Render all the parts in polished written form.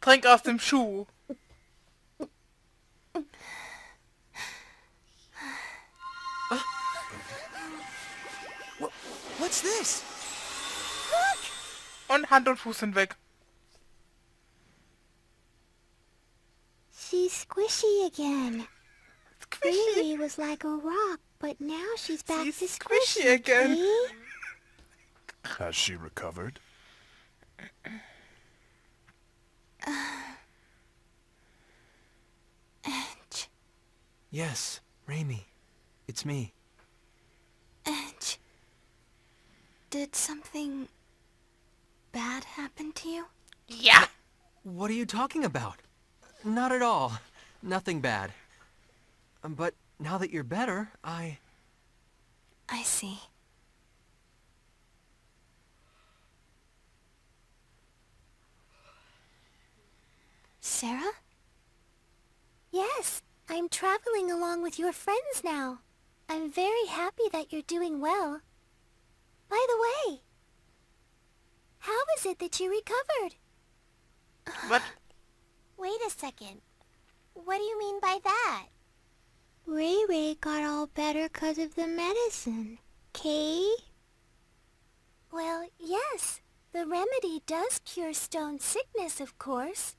Trink aus dem Schuh. What's this? Und Hand und Fuß sind weg. She's squishy again. Squishy. Riri was like a rock, but now she's back She's to squishy squishy again. okay? Has she recovered? Edge, Yes, Reimi. It's me. Edge. Did something bad happen to you? Ja. What are you talking about? Not at all. Nothing bad. But now that you're better, I see. Sarah? Yes, I'm traveling along with your friends now. I'm very happy that you're doing well. By the way, how is it that you recovered? What? Wait a second. What do you mean by that? Ray got all better 'cause of the medicine. Kay? Well, yes. The remedy does cure stone sickness, of course.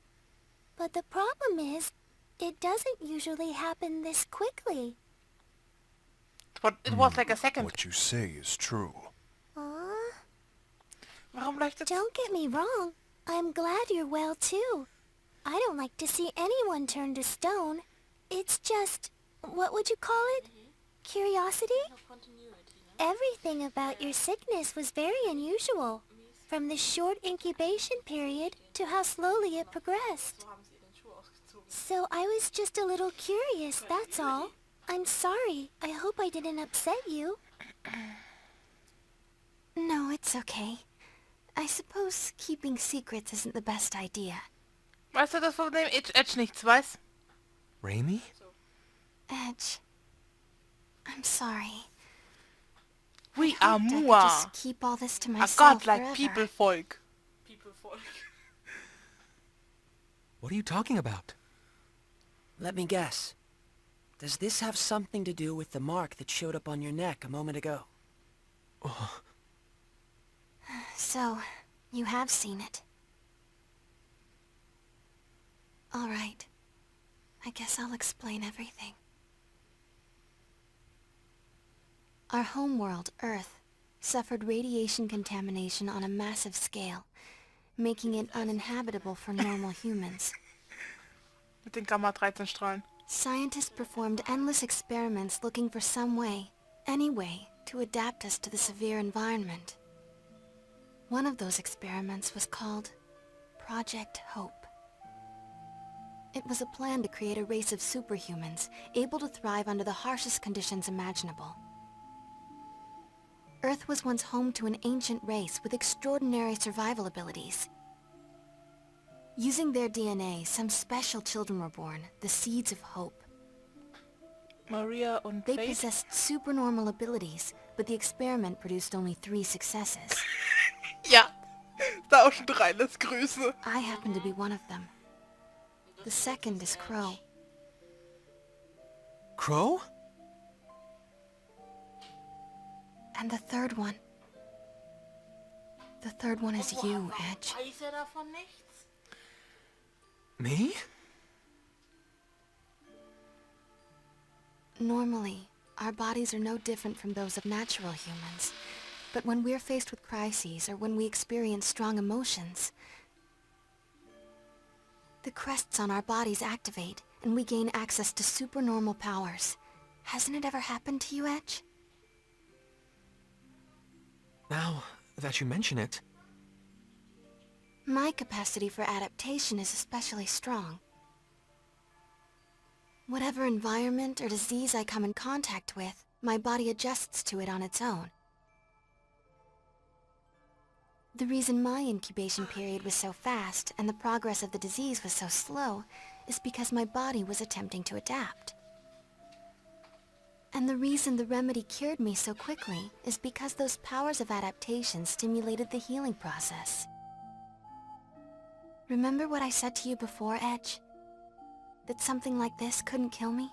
But the problem is, it doesn't usually happen this quickly. It was like a second. What you say is true. Warum leuchtet... Don't get me wrong. I'm glad you're well, too. I don't like to see anyone turn to stone. It's just... what would you call it? Curiosity? Everything about your sickness was very unusual. From the short incubation period to how slowly it progressed. So I was just a little curious, that's all. I'm sorry. I hope I didn't upset you. No, it's okay. I suppose keeping secrets isn't the best idea. Weißt du das Problem? Edge nichts weiß. Reimi? Edge, I'm sorry. We I are hoped I could Mua. just keep all this to A myself godlike forever. people folk. What are you talking about? Let me guess. Does this have something to do with the mark that showed up on your neck a moment ago? Oh, So, you have seen it. All right. I guess I'll explain everything. Our homeworld, Earth, suffered radiation contamination on a massive scale, making it uninhabitable for normal humans. Mit den Gamma-13-Strahlen. Scientists performed endless experiments looking for some way, any way, to adapt us to the severe environment. One of those experiments was called Project Hope. It was a plan to create a race of superhumans, able to thrive under the harshest conditions imaginable. Earth was once home to an ancient race with extraordinary survival abilities. Using their DNA, some special children were born, the seeds of hope. Maria und They Faith. possessed supernormal abilities, but the experiment produced only 3 successes. Ja. Da auch schon 3. Lass Grüße. I happen to be one of them. The second is Crow. Crow? And the third one... The third one is you, Edge. Weiß er davon nichts? Me? Normally, our bodies are no different from those of natural humans. But when we're faced with crises or when we experience strong emotions, the crests on our bodies activate and we gain access to supernormal powers. Hasn't it ever happened to you, Edge? Now that you mention it... My capacity for adaptation is especially strong. Whatever environment or disease I come in contact with, my body adjusts to it on its own. The reason my incubation period was so fast and the progress of the disease was so slow is because my body was attempting to adapt. And the reason the remedy cured me so quickly is because those powers of adaptation stimulated the healing process. Remember what I said to you before, Edge? That something like this couldn't kill me?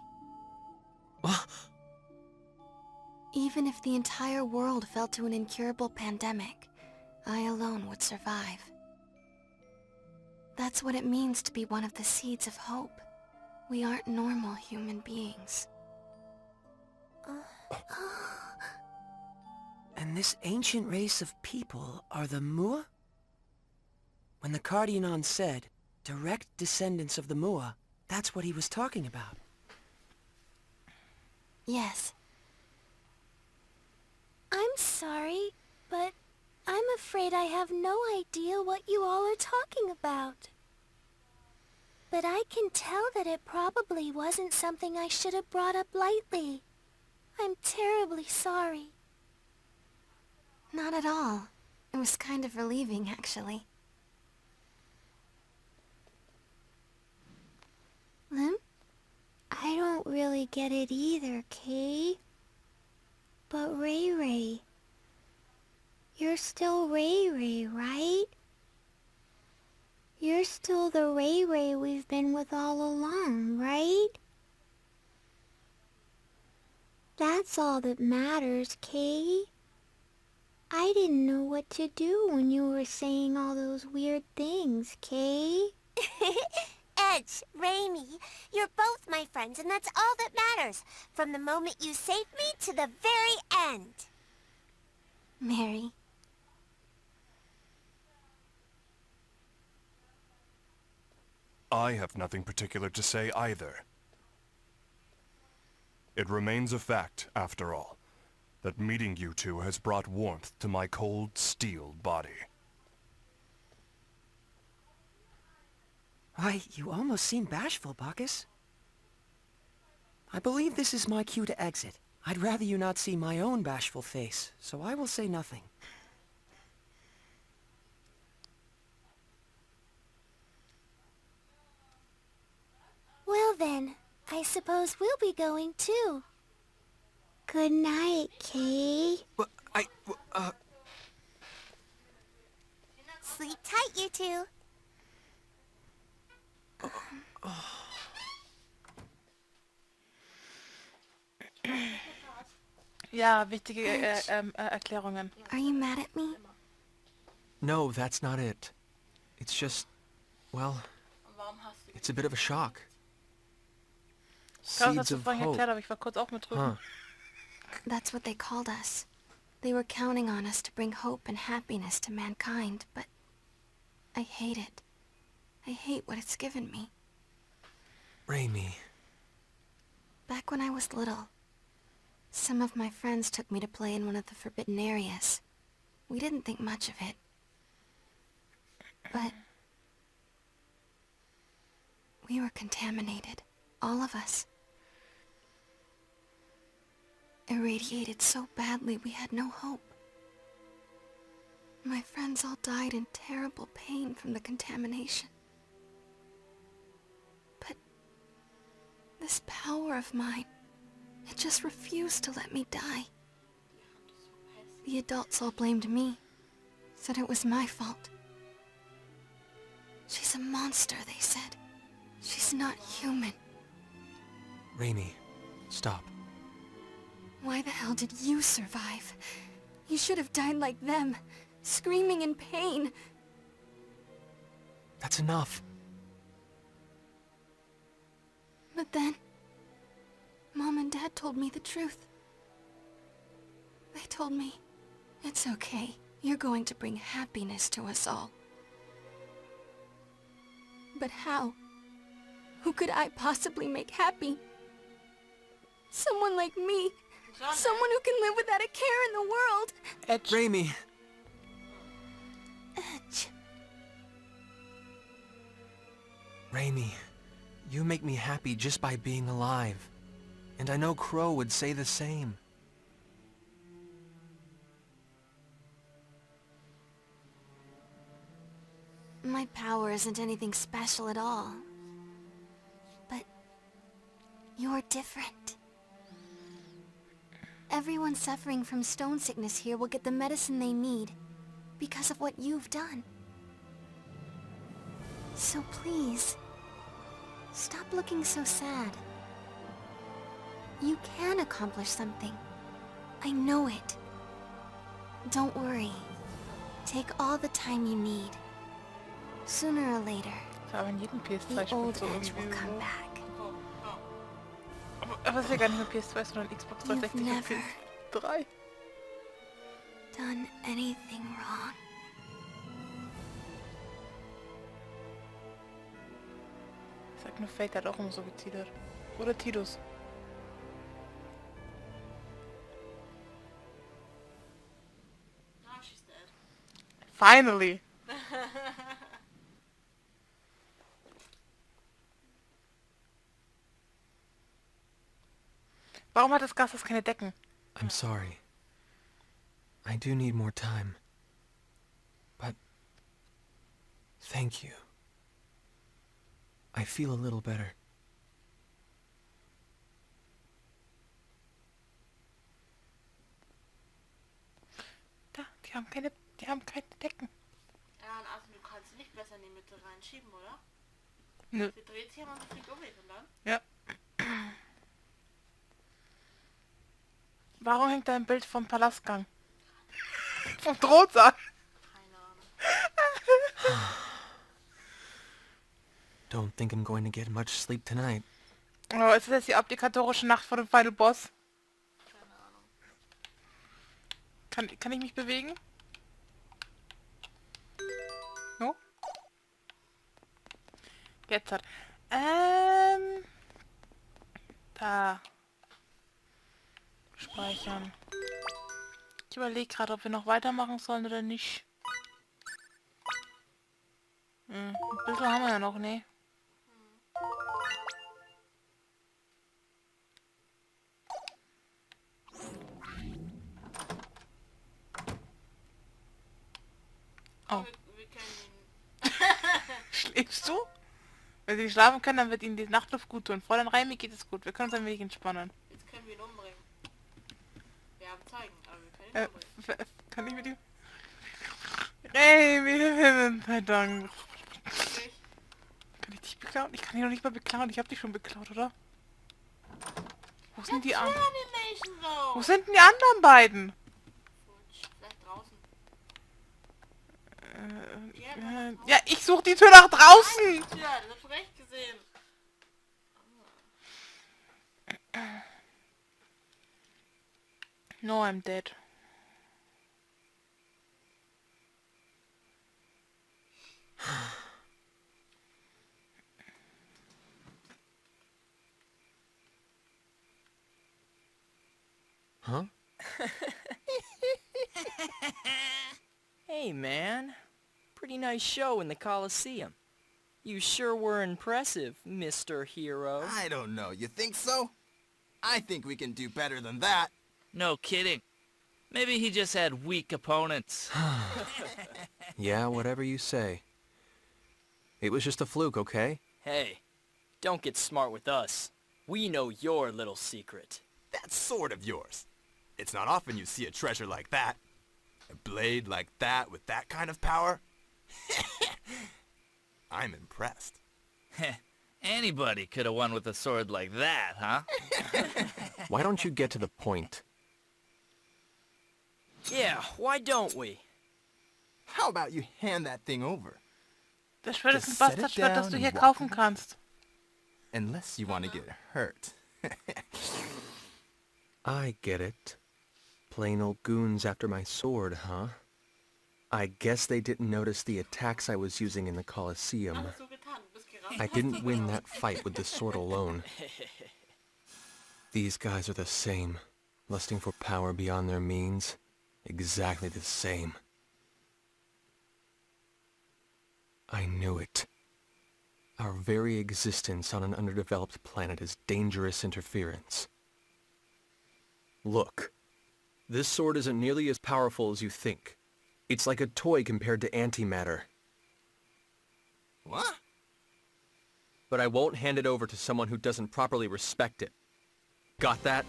Even if the entire world fell to an incurable pandemic, I alone would survive. That's what it means to be one of the seeds of hope. We aren't normal human beings. And this ancient race of people are the Mua? When the Cardionon said, direct descendants of the Mua, that's what he was talking about. Yes. I'm sorry, but I'm afraid I have no idea what you all are talking about. But I can tell that it probably wasn't something I should have brought up lightly. I'm terribly sorry. Not at all. It was kind of relieving, actually. Lim? I don't really get it either, Kay. But Ray Ray, you're still Ray Ray, right? You're still the Ray Ray we've been with all along, right? That's all that matters, Kay. I didn't know what to do when you were saying all those weird things, Kay. Edge, Reimi, you're both my friends, and that's all that matters. From the moment you saved me to the very end. Mary. I have nothing particular to say either. It remains a fact, after all, that meeting you two has brought warmth to my cold, steel body. Why, you almost seem bashful, Bacchus. I believe this is my cue to exit. I'd rather you not see my own bashful face, so I will say nothing. Well then, I suppose we'll be going too. Good night, Kay. But Sleep tight, you two. Ja, wichtige Erklärungen. Are you mad at me? no, that's not it. It's just, well, it's a bit of a shock. Klaus hat Seeds es of vorhin hope. erklärt, aber ich war kurz auch mit drüben. Huh. That's what they called us. They were counting on us to bring hope and happiness to mankind, but I hate it. I hate what it's given me. Reimi. Back when I was little, some of my friends took me to play in one of the forbidden areas. We didn't think much of it. But we were contaminated, all of us. Irradiated so badly we had no hope. My friends all died in terrible pain from the contamination. But this power of mine, it just refused to let me die. The adults all blamed me, said it was my fault. She's a monster, they said. She's not human. Reimi, stop. Why the hell did you survive? You should have died like them, screaming in pain. That's enough. But then, Mom and Dad told me the truth. They told me, it's okay. You're going to bring happiness to us all. But how? Who could I possibly make happy? Someone like me. Someone who can live without a care in the world. Edge. Reimi. Edge. Reimi, you make me happy just by being alive. And I know Crow would say the same. My power isn't anything special at all. But you're different. Everyone suffering from stone sickness here will get the medicine they need because of what you've done. So please, stop looking so sad. You can accomplish something. I know it. Don't worry. Take all the time you need. Sooner or later, Aber in jedem the PS2-Spiel old so Edge will irgendwie come so. back. Aber es ist ja gar nicht nur PS2, sondern Xbox 360 und never PS3. Done anything wrong. Ich sag nur, Fate hat auch immer so geteasert. Oder Tidus. Now she's dead. Finally! Warum hat das Gasthaus keine Decken? I'm sorry. I do need more time. But... thank you. I feel a little better. Da, die haben keine Decken. Ja, und also du kannst sie nicht besser in die Mitte reinschieben, oder? Nö. Sie dreht sich und sie fliegt um und dann? Ja. Warum hängt da ein Bild vom Palastgang? Vom Thronsaal? Keine Ahnung. Don't think I'm going to get much sleep tonight. Oh, ist das jetzt die obligatorische Nacht vor dem Final Boss? Keine Ahnung. Kann ich mich bewegen? No? Jetzt hat... Da. Speichern. Ich überlege gerade, ob wir noch weitermachen sollen oder nicht. Ein bisschen haben wir ja noch, ne? Oh. Wir können ihn... Schläfst du? Wenn sie nicht schlafen können, dann wird ihnen die Nachtluft gut tun. Fräulein Reimi geht es gut. Wir können uns ein wenig entspannen. Jetzt können wir ihn umbringen. Wir haben zeigen, aber wir können ihn umbringen. Kann ich mit ihm... Reimi, verdammt. Nicht? Kann ich dich beklauen? Ich kann dich noch nicht mal beklauen. Ich hab dich schon beklaut, oder? Wo sind die anderen? Animation Zone! Wo sind denn die anderen beiden? Vielleicht draußen. Ja, ich suche die Tür nach draußen. Ja, das hast du recht gesehen. No, I'm dead. Huh? Hey, man. Pretty nice show in the Coliseum. You sure were impressive, Mr. Hero. I don't know. You think so? I think we can do better than that. No kidding. Maybe he just had weak opponents. Yeah, whatever you say. It was just a fluke, okay? Hey, don't get smart with us. We know your little secret. That's sort of yours. It's not often you see a treasure like that. A blade like that with that kind of power. I'm impressed. Anybody could have won with a sword like that, huh? Why don't you get to the point? Yeah, why don't we? How about you hand that thing over? Das Schwert ist ein Just set it Bastardschwert, das du down hier and kaufen walk. kannst. Unless you want to get hurt. I get it. Plain old goons after my sword, huh? I guess they didn't notice the attacks I was using in the Coliseum. Alles so getan, du bist gerannt. I didn't win that fight with the sword alone. These guys are the same. Lusting for power beyond their means. Exactly the same. I knew it. Our very existence on an underdeveloped planet is dangerous interference. Look. This sword isn't nearly as powerful as you think. It's like a toy compared to antimatter. What? But I won't hand it over to someone who doesn't properly respect it. Got that?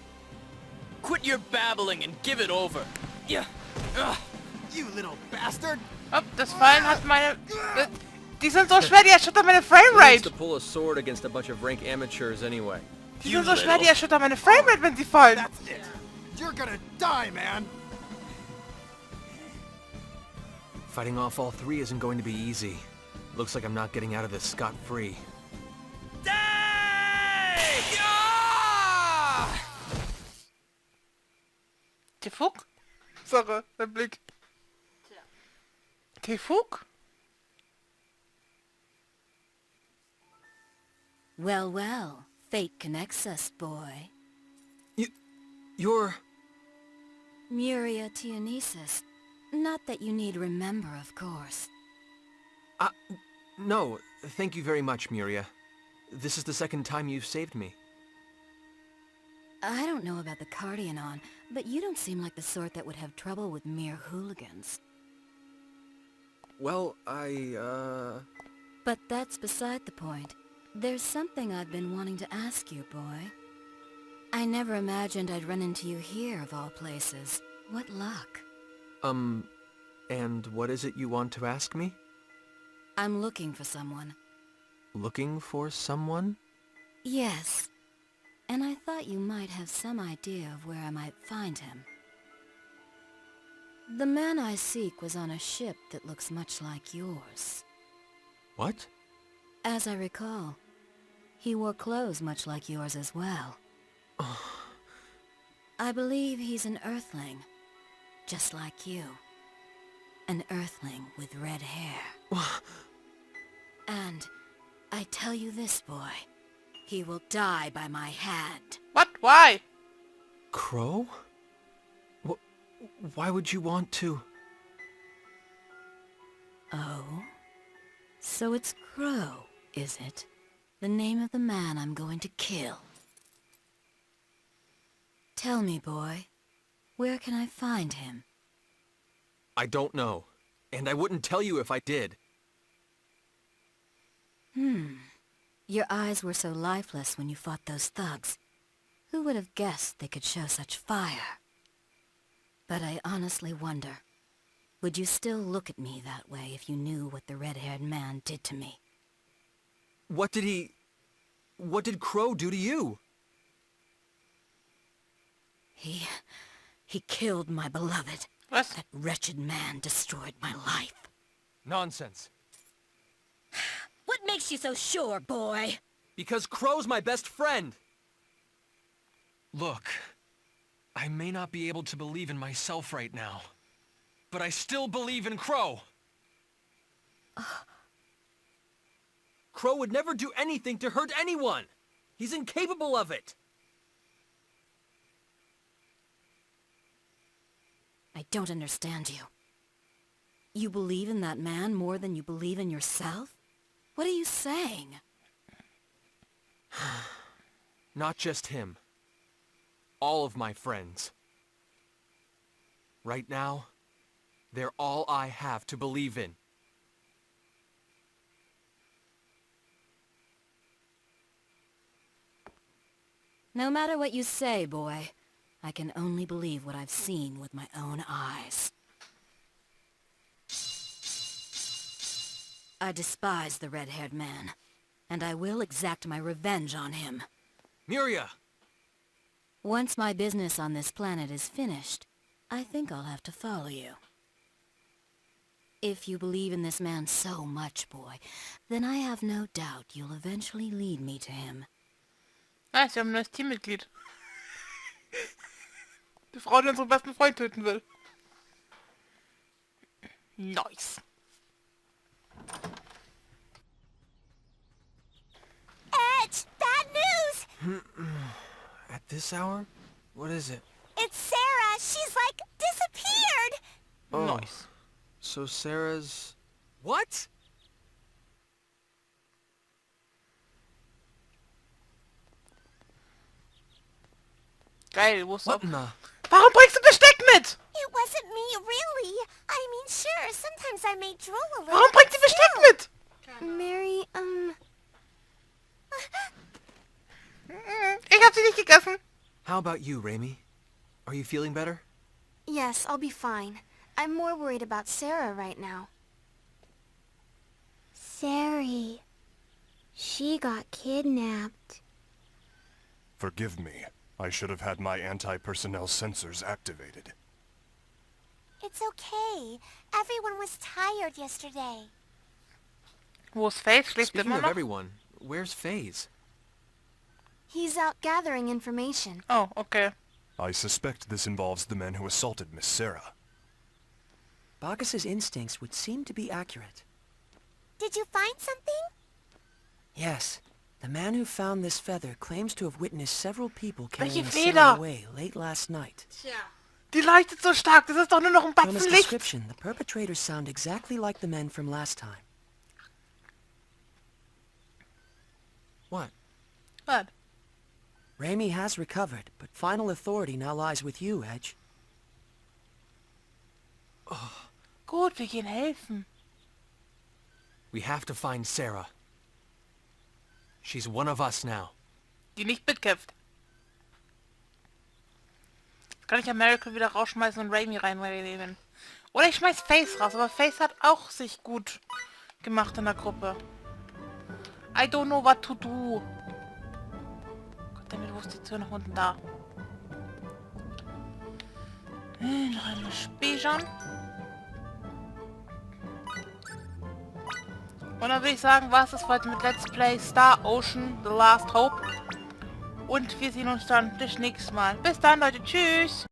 Quit your babbling and give it over. Yeah. You little bastard! Oh, das Fallen hat die Die sind so schwer, die erschüttern meine Who needs Framerate. to pull a sword against a bunch of rank amateurs anyway? Die sind so schwer, die erschüttern meine Framerate, wenn sie fallen. That's it. You're gonna die, man. Fighting off all three isn't going to be easy. Looks like I'm not getting out of this scot-free. Tifuk? Sache, dein Blick. Tifuk? Well, well. Fate connects us, boy. You're... Muria Tianesis. Not that you need remember, of course. No, thank you very much, Muria. This is the second time you've saved me. I don't know about the Cardionon, but you don't seem like the sort that would have trouble with mere hooligans. Well, But that's beside the point. There's something I've been wanting to ask you, boy. I never imagined I'd run into you here, of all places. What luck. And what is it you want to ask me? I'm looking for someone. Looking for someone? Yes. And I thought you might have some idea of where I might find him. The man I seek was on a ship that looks much like yours. What? As I recall, he wore clothes much like yours as well. I believe he's an Earthling, just like you. An Earthling with red hair. And I tell you this, boy, he will die by my hand. What? Why? Crow? Why would you want to? Oh? So it's Crow, is it? The name of the man I'm going to kill. Tell me, boy, where can I find him? I don't know, and I wouldn't tell you if I did. Your eyes were so lifeless when you fought those thugs. Who would have guessed they could show such fire? But I honestly wonder, would you still look at me that way if you knew what the red-haired man did to me? What did Crow do to you? He killed my beloved. What? That wretched man destroyed my life. Nonsense. What makes you so sure, boy? Because Crow's my best friend! Look, I may not be able to believe in myself right now, but I still believe in Crow! Crow would never do anything to hurt anyone! He's incapable of it! I don't understand you. You believe in that man more than you believe in yourself? What are you saying? Not just him. All of my friends. Right now, they're all I have to believe in. No matter what you say, boy, I can only believe what I've seen with my own eyes. I despise the red-haired man, and I will exact my revenge on him. Muria! Once my business on this planet is finished, I think I'll have to follow you. If you believe in this man so much, boy, then I have no doubt you'll eventually lead me to him. Nice, wir haben ein neues Teammitglied. Die Frau, die unseren besten Freund töten will. Nice. Edge, bad news! At this hour? What is it? It's Sarah. She's like disappeared. Oh, Nice. so Sarah's... What? Geil, wo ist What er? in the... Warum bringst du Besteck mit? It wasn't me, really. I mean, sure, sometimes I may drool a little. Warum bringt sie Besteck mit? Mary, Ich hab sie nicht gegessen. How about you, Reimi? Are you feeling better? Yes, I'll be fine. I'm more worried about Sarah right now. Sari. She got kidnapped. Forgive me. I should have had my anti-personnel sensors activated. It's okay. Everyone was tired yesterday. Wo ist Faith? Schläft Speaking immer of noch? everyone, where's FaZe? He's out gathering information. Oh, okay. I suspect this involves the men who assaulted Miss Sarah. Bacchus's instincts would seem to be accurate. Did you find something? Yes. The man who found this feather claims to have witnessed several people Welche carrying Feder? Sarah away late last night. Tja. Die leuchtet so stark, das ist doch nur noch ein From his Batzen Licht. description, the perpetrators sound exactly like the men from last time. What? Was? Reimi has recovered, but final authority now lies with you, Edge. Gut, wir gehen helfen. We have to find Sarah. She's one of us now. Die nicht mitkämpft. Jetzt kann ich ja Miracle wieder rausschmeißen und Reimi reinnehmen. Oder ich schmeiß Faith raus, aber Faith hat auch sich gut gemacht in der Gruppe. I don't know what to do. Gott, wo ist die Tür nach unten da? Noch einmal speichern. Und dann würde ich sagen, war es das heute mit Let's Play Star Ocean The Last Hope. Und wir sehen uns dann das nächste Mal. Bis dann, Leute. Tschüss.